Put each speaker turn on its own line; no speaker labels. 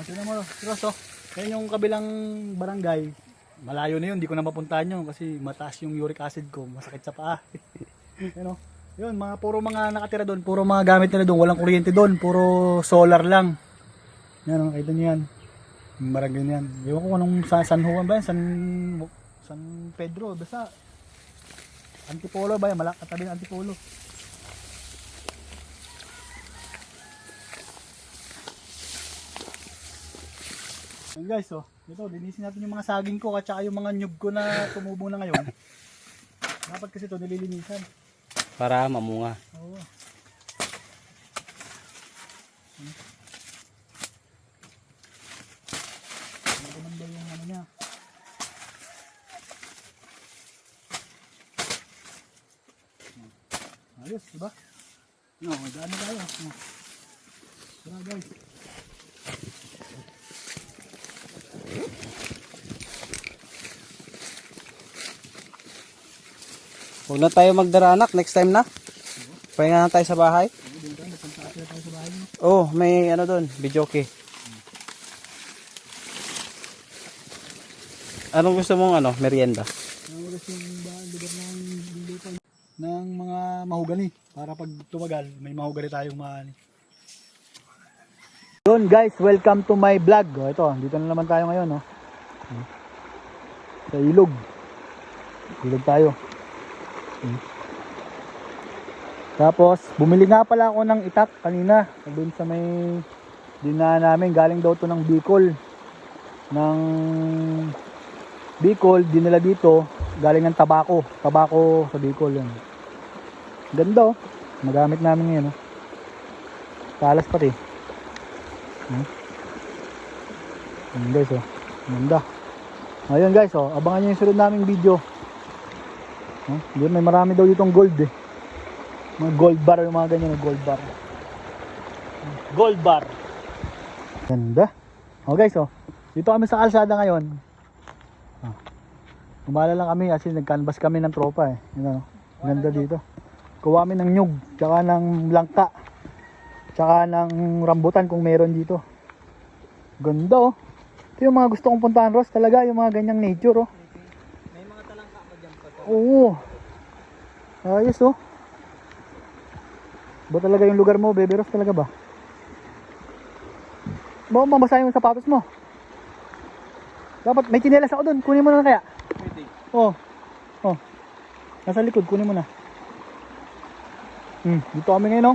Tignan mo, Ross, oh. Yan yung kabilang barangay. Malayo na yun, hindi ko na mapuntahan yun kasi mataas yung uric acid ko, masakit sa paa. Yan, oh. Yun, puro mga nakatira doon, puro mga gamit nila doon, walang kuryente doon, puro solar lang. Yan, nakita niyo yan. Yung barangay na yan. Ewan ko anong San Juan ba yan? San Pedro, basta Antipolo ba yan? Katabi ng Antipolo. Yan guys, oh. Ito, linisin natin yung mga saging ko at saka yung mga nyug ko na tumubo na ngayon. Dapat kasi ito nililinisan.
Para mamunga.
Oo. Maganda yung ano niya. Ayos, diba? No, daan na tayo. Tara guys.
Huwag na tayo magdaranak, next time na. Pahinga na tayo sa bahay. Oh, may ano doon, videoke. Anong gusto mong merienda?
Ang gusto yung lugar ng mga mahugani para pag tumagal, may mahugani tayong maani. Yun guys, welcome to my vlog. Oh, ito, dito na naman tayo ngayon, no. Sa ilog. Ilog tayo. Tapos bumili nga pala ako ng itak kanina doon sa may dinaan namin, galing daw to ng Bicol dinala dito, galing ng tabako sa Bicol yan. Ganda, oh, magamit namin ngayon, oh. Talas pati. Guys, oh, ganda. Ayun guys, oh, abangan nyo yung sunod naming video. Doon may marami daw ditong gold, eh. Mga gold bar, yung mga ganyan, gold bar. Gold bar. Ganda. Oh guys, oh. Dito kami sa kalsada ngayon. Umala lang kami kasi nag-canvas kami ng tropa, eh. Yun, oh. Ganda dito. Kuha kami ng nyug, tsaka ng langka, tsaka ng rambutan kung meron dito. Ganda, oh. Ito yung mga gusto kong puntahan, Ross, talaga, yung mga ganyang nature, oh. Oo. Ayos, oh. Ba talaga yung lugar mo, Baby Ross, talaga ba? Ba, mabasahin mo yung sapatos mo. Dapat may tsinelas ako doon. Kunin mo na kaya.
Pwede.
Oh. Oh. Nasa likod, kunin mo na. Dito kami ngayon, oh.